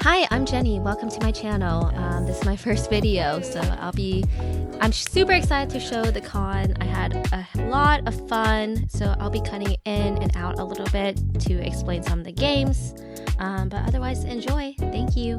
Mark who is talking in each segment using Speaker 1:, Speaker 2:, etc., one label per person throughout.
Speaker 1: Hi, I'm Jenny. Welcome to my channel. This is my first video, so I'm super excited to show the con. I had a lot of fun, so I'll be cutting in and out a little bit to explain some of the games. But otherwise, enjoy. Thank you.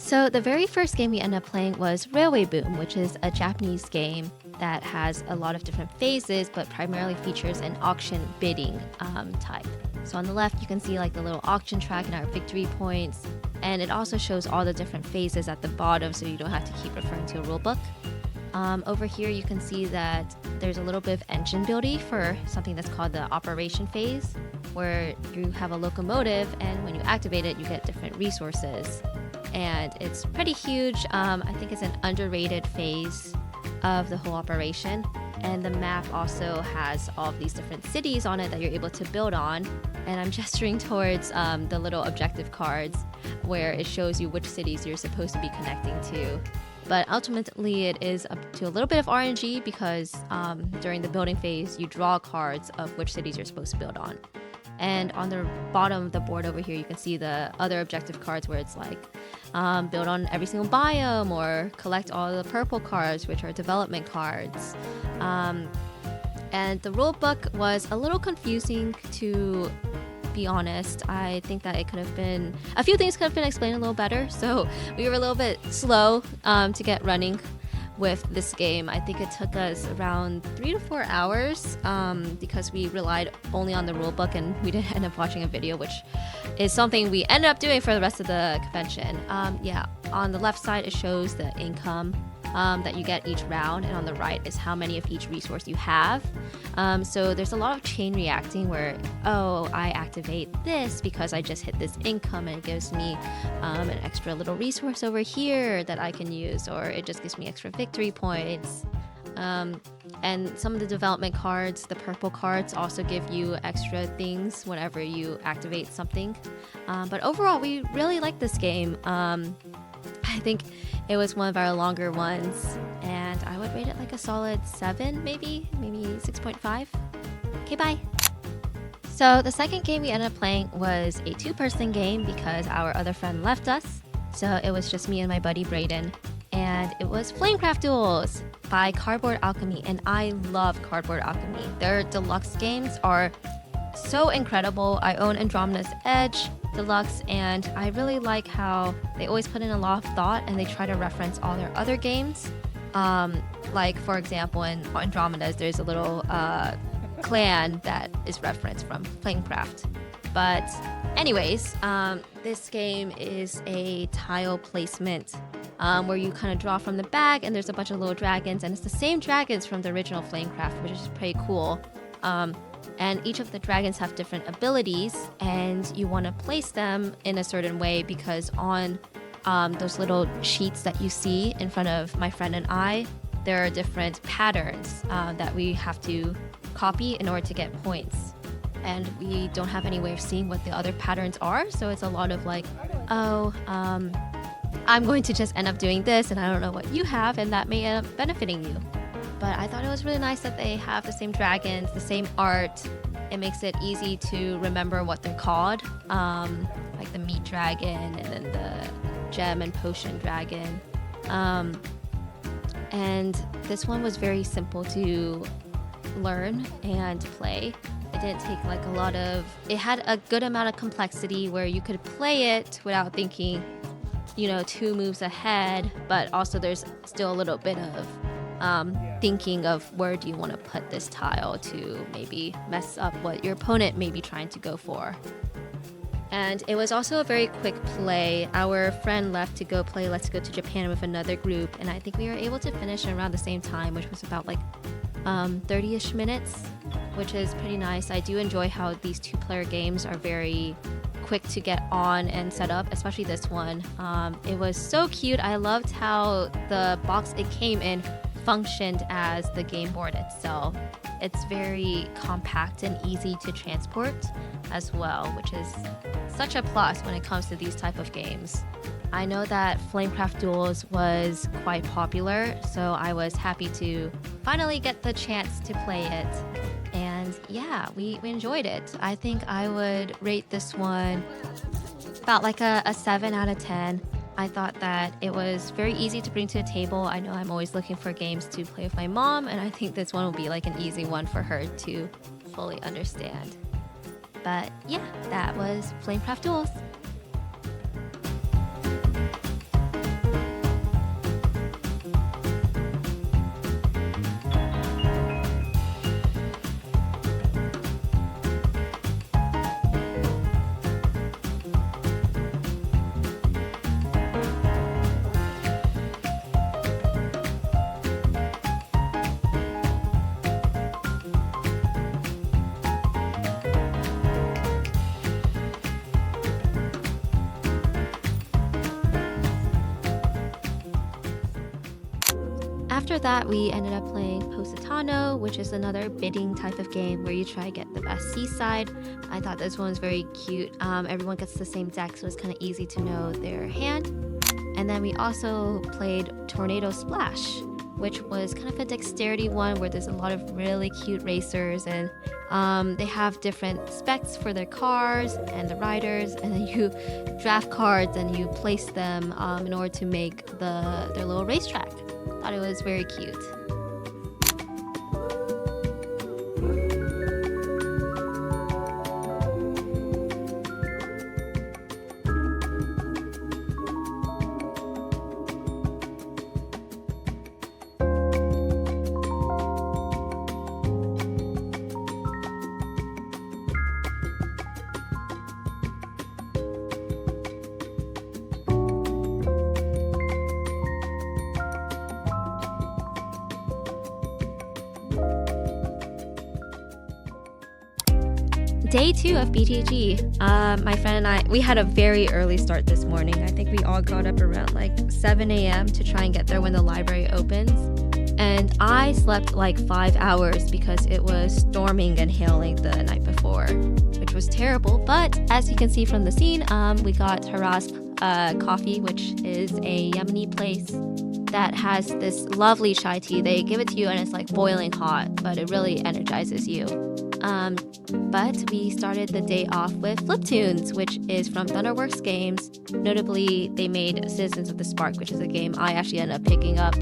Speaker 1: So the very first game we ended up playing was Railway Boom, which is a Japanese game that has a lot of different phases, but primarily features an auction bidding type. So on the left, you can see like the little auction track and our victory points. And it also shows all the different phases at the bottom, so you don't have to keep referring to a rule book. Over here, you can see that there's a little bit of engine building for something that's called the operation phase, where you have a locomotive, and when you activate it, you get different resources. And it's pretty huge. I think it's an underrated phase of the whole operation. And the map also has all of these different cities on it that you're able to build on. And I'm gesturing towards the little objective cards where it shows you which cities you're supposed to be connecting to. But ultimately, it is up to a little bit of RNG because during the building phase, you draw cards of which cities you're supposed to build on. And on the bottom of the board over here, you can see the other objective cards where it's like build on every single biome or collect all the purple cards, which are development cards. And the rule book was a little confusing, to be honest. I think that it could have been, a few things could have been explained a little better. So we were a little bit slow to get running with this game. I think it took us around 3 to 4 hours because we relied only on the rule book, and we didn't end up watching a video, which is something we ended up doing for the rest of the convention. Yeah, on the left side, it shows the income that you get each round, and on the right is how many of each resource you have. So there's a lot of chain reacting where, oh, I activate this because I just hit this income and it gives me an extra little resource over here that I can use, or it just gives me extra victory points. And some of the development cards, the purple cards, also give you extra things whenever you activate something. But overall, we really like this game. I think it was one of our longer ones, and I would rate it like a solid 7, maybe 6.5. Okay, bye. So the second game we ended up playing was a 2-person game because our other friend left us. So it was just me and my buddy Brayden, and it was Flamecraft Duels by Cardboard Alchemy, and I love Cardboard Alchemy. Their deluxe games are so incredible. I own Andromeda's Edge Deluxe, and I really like how they always put in a lot of thought and they try to reference all their other games. Like, for example, in Andromeda's, there's a little clan that is referenced from Flamecraft. But anyways, this game is a tile placement where you kind of draw from the bag, and there's a bunch of little dragons, and it's the same dragons from the original Flamecraft, which is pretty cool. And each of the dragons have different abilities, and you want to place them in a certain way because on those little sheets that you see in front of my friend and I, there are different patterns that we have to copy in order to get points. And we don't have any way of seeing what the other patterns are, so it's a lot of like, oh, I'm going to just end up doing this, and I don't know what you have, and that may end up benefiting you. But I thought it was really nice that they have the same dragons, the same art. It makes it easy to remember what they're called, like the meat dragon and then the gem and potion dragon. And this one was very simple to learn and play. It didn't take like a lot of, it had a good amount of complexity where you could play it without thinking, 2 moves ahead, but also there's still a little bit of thinking of where do you want to put this tile to maybe mess up what your opponent may be trying to go for. And it was also a very quick play. Our friend left to go play Let's Go to Japan with another group, and I think we were able to finish around the same time, which was about like 30-ish minutes, which is pretty nice. I do enjoy how these 2-player games are very quick to get on and set up, especially this one. It was so cute. I loved how the box it came in functioned as the game board itself. It's very compact and easy to transport as well, which is such a plus when it comes to these type of games. I know that Flamecraft Duels was quite popular, so I was happy to finally get the chance to play it. And yeah, we enjoyed it. I think I would rate this one about like a 7 out of 10. I thought that it was very easy to bring to the table. I know I'm always looking for games to play with my mom, and I think this one will be like an easy one for her to fully understand. But yeah, that was Flamecraft Duels. After that, we ended up playing Positano, which is another bidding type of game where you try to get the best seaside. I thought this one was very cute. Everyone gets the same deck, so it's kind of easy to know their hand. And then we also played Tornado Splash, which was kind of a dexterity one where there's a lot of really cute racers, and they have different specs for their cars and the riders, and then you draft cards and you place them in order to make their little racetrack. Thought it was very cute. Day 2 of BGG. My friend and I, we had a very early start this morning. I think we all got up around like 7 a.m. to try and get there when the library opens. And I slept like 5 hours because it was storming and hailing the night before, which was terrible. But as you can see from the scene, we got Haraz coffee, which is a Yemeni place that has this lovely chai tea. They give it to you and it's like boiling hot, but it really energizes you. But we started the day off with Fliptoons, which is from Thunderworks Games. Notably, they made Citizens of the Spark, which is a game I actually ended up picking up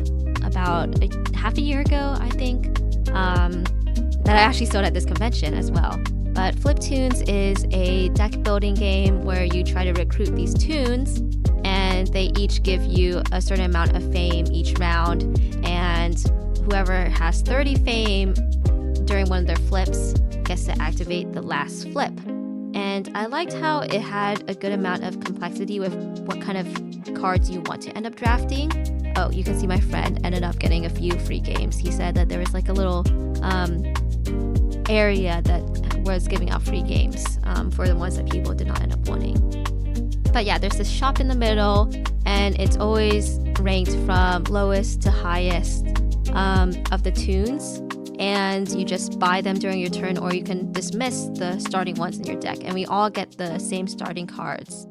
Speaker 1: about half a year ago, I think, that I actually sold at this convention as well. But Fliptoons is a deck building game where you try to recruit these tunes, and they each give you a certain amount of fame each round, and whoever has 30 fame during one of their flips gets to activate the last flip. And I liked how it had a good amount of complexity with what kind of cards you want to end up drafting. Oh, you can see my friend ended up getting a few free games. He said that there was like a little area that was giving out free games for the ones that people did not end up wanting. But yeah, there's this shop in the middle, and it's always ranked from lowest to highest of the tunes. And you just buy them during your turn, or you can dismiss the starting ones in your deck, and we all get the same starting cards.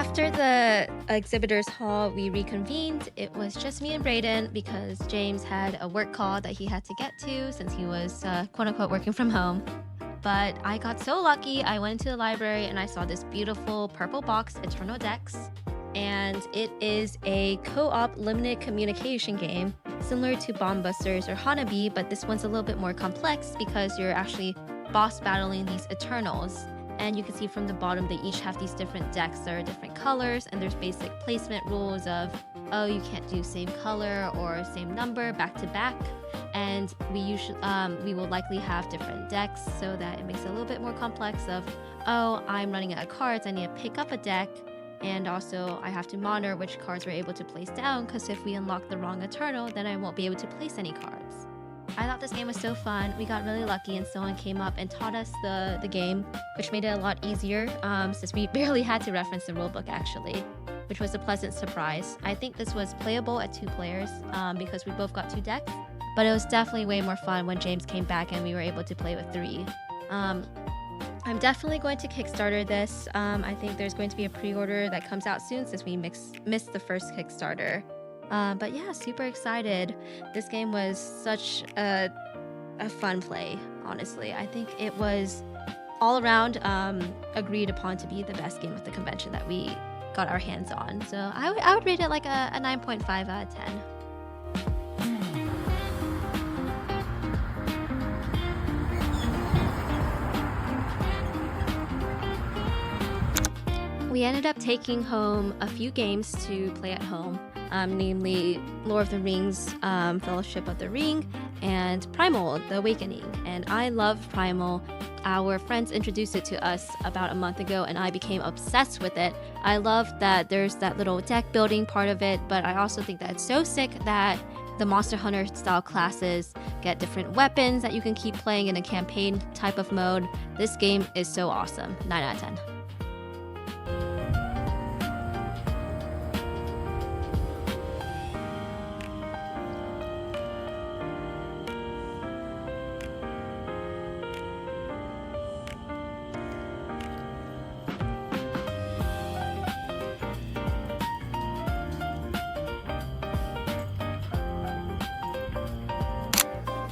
Speaker 1: After the exhibitors hall, we reconvened. It was just me and Brayden because James had a work call that he had to get to since he was quote unquote working from home. But I got so lucky. I went to the library and I saw this beautiful purple box, Eternal Decks. And it is a co-op limited communication game similar to Bomb Busters or Hanabi, but this one's a little bit more complex because you're actually boss battling these Eternals. And you can see from the bottom they each have these different decks that are different colors, and there's basic placement rules of, oh, you can't do same color or same number back to back. And we will likely have different decks so that it makes it a little bit more complex of, oh, I'm running out of cards, I need to pick up a deck. And also I have to monitor which cards we're able to place down, because if we unlock the wrong Eternal, then I won't be able to place any cards. I thought this game was so fun. We got really lucky and someone came up and taught us the game, which made it a lot easier since we barely had to reference the rulebook actually, which was a pleasant surprise. I think this was playable at 2 players because we both got 2 decks, but it was definitely way more fun when James came back and we were able to play with 3. I'm definitely going to Kickstarter this. I think there's going to be a pre-order that comes out soon since we missed the first Kickstarter. But yeah, super excited. This game was such a fun play, honestly. I think it was all around agreed upon to be the best game of the convention that we got our hands on. So I would rate it like a 9.5 out of 10. We ended up taking home a few games to play at home, namely Lord of the Rings, Fellowship of the Ring, and Primal, The Awakening. And I love Primal. Our friends introduced it to us about a month ago and I became obsessed with it. I love that there's that little deck building part of it, but I also think that it's so sick that the Monster Hunter style classes get different weapons that you can keep playing in a campaign type of mode. This game is so awesome. 9 out of 10.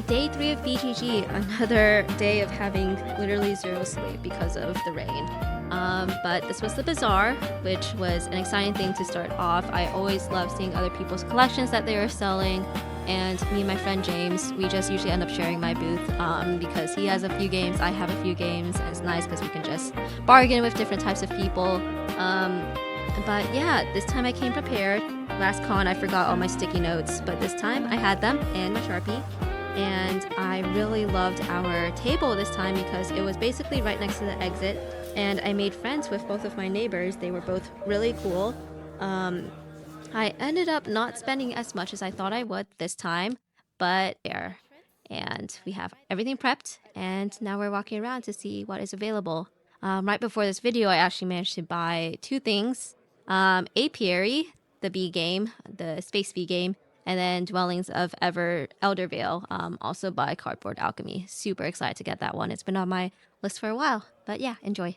Speaker 1: Day 3 of BGG, another day of having literally 0 sleep because of the rain. But this was the bazaar, which was an exciting thing to start off. I always love seeing other people's collections that they are selling, and me and my friend James, we just usually end up sharing my booth because he has a few games, I have a few games, and it's nice because we can just bargain with different types of people. But yeah, this time I came prepared. Last con I forgot all my sticky notes, but this time I had them and my Sharpie. And I really loved our table this time because it was basically right next to the exit, and I made friends with both of my neighbors. They were both really cool. I ended up not spending as much as I thought I would this time, but there. And we have everything prepped, and now we're walking around to see what is available. Right before this video, I actually managed to buy 2 things. Apiary, the bee game, the space bee game, and then Dwellings of Eldervale, also by Cardboard Alchemy. Super excited to get that one. It's been on my list for a while, but yeah, enjoy.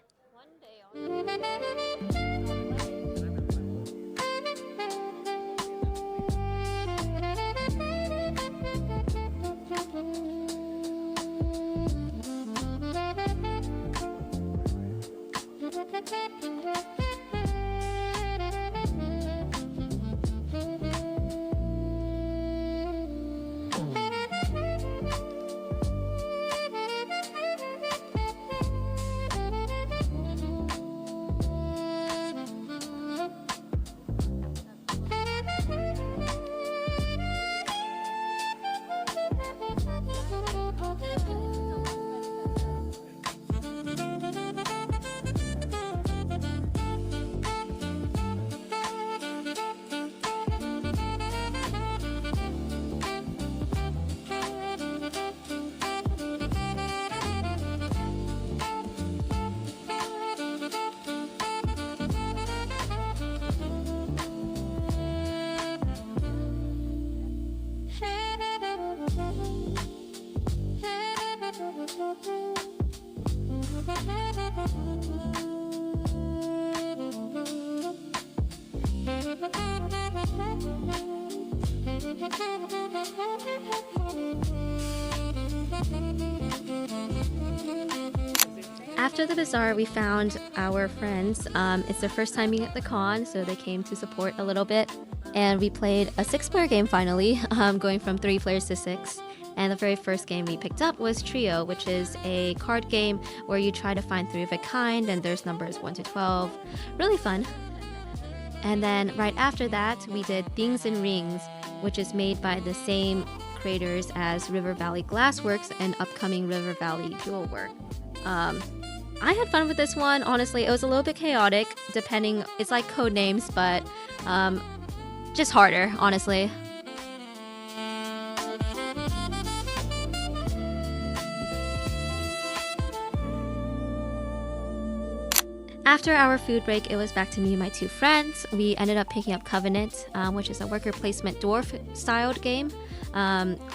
Speaker 1: After the bazaar, we found our friends. It's their first time being at the con, so they came to support a little bit. And we played a 6-player game finally, going from 3 players to 6. And the very first game we picked up was Trio, which is a card game where you try to find 3 of a kind, and there's numbers 1 to 12. Really fun. And then right after that, we did Things and Rings, which is made by the same creators as River Valley Glassworks and upcoming River Valley Jewelwork. I had fun with this one. Honestly, it was a little bit chaotic, depending. It's like code names, but just harder, honestly. After our food break, it was back to me and my 2 friends. We ended up picking up Covenant, which is a worker placement dwarf-styled game,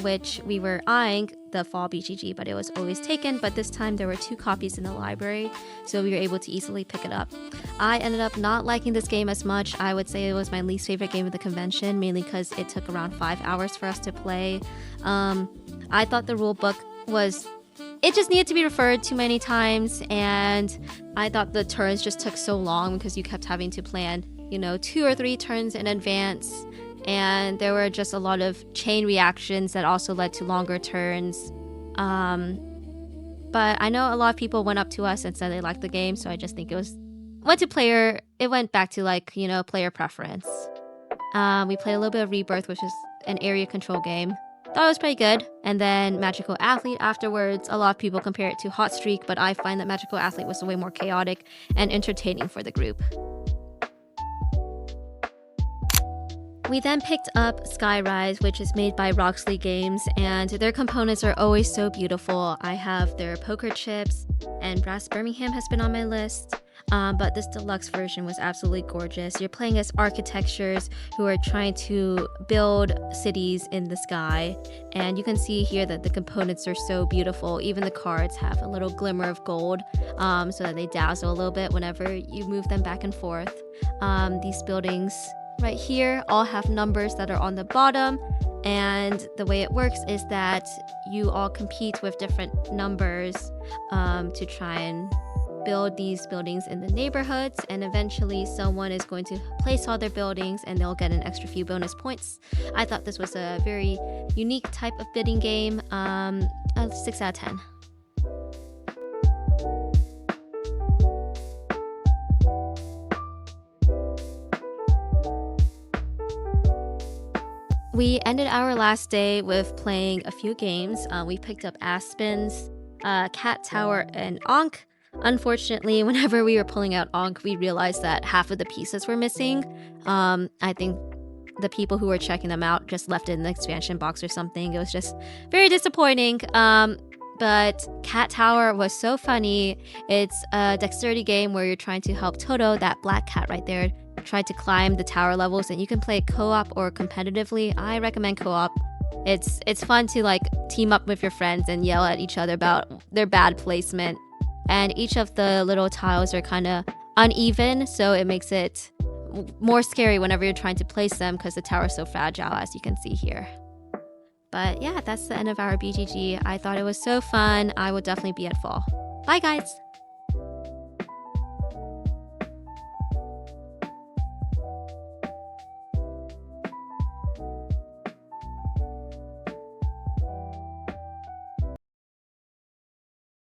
Speaker 1: which we were eyeing the fall BGG, but it was always taken. But this time there were 2 copies in the library, so we were able to easily pick it up. I ended up not liking this game as much. I would say it was my least favorite game of the convention, mainly because it took around 5 hours for us to play. I thought the rule book was... It just needed to be referred too many times, and I thought the turns just took so long because you kept having to plan, 2 or 3 turns in advance, and there were just a lot of chain reactions that also led to longer turns. But I know a lot of people went up to us and said they liked the game, so I just think it went back to player preference. We played a little bit of Rebirth, which is an area control game. Thought it was pretty good. And then Magical Athlete afterwards. A lot of people compare it to Hot Streak, but I find that Magical Athlete was way more chaotic and entertaining for the group. We then picked up Skyrise, which is made by Roxley Games, and their components are always so beautiful. I have their poker chips, and Brass Birmingham has been on my list. But this deluxe version was absolutely gorgeous. You're playing as architectures who are trying to build cities in the sky. And you can see here that the components are so beautiful. Even the cards have a little glimmer of gold, so that they dazzle a little bit whenever you move them back and forth. These buildings right here all have numbers that are on the bottom. And the way it works is that you all compete with different numbers to try and build these buildings in the neighborhoods, and eventually someone is going to place all their buildings and they'll get an extra few bonus points. I thought this was a very unique type of bidding game. A 6 out of 10. We ended our last day with playing a few games. We picked up Aspens, Cat Tower, and Ankh. Unfortunately, whenever we were pulling out Ankh, we realized that half of the pieces were missing. I think the people who were checking them out just left it in the expansion box or something. It was just very disappointing. But Cat Tower was so funny. It's a dexterity game where you're trying to help Toto, that black cat right there, try to climb the tower levels, and you can play co-op or competitively. I recommend co-op. It's fun to team up with your friends and yell at each other about their bad placement. And each of the little tiles are kind of uneven, so it makes it more scary whenever you're trying to place them because the tower is so fragile, as you can see here. But yeah, that's the end of our BGG. I thought it was so fun. I will definitely be at fall. Bye, guys!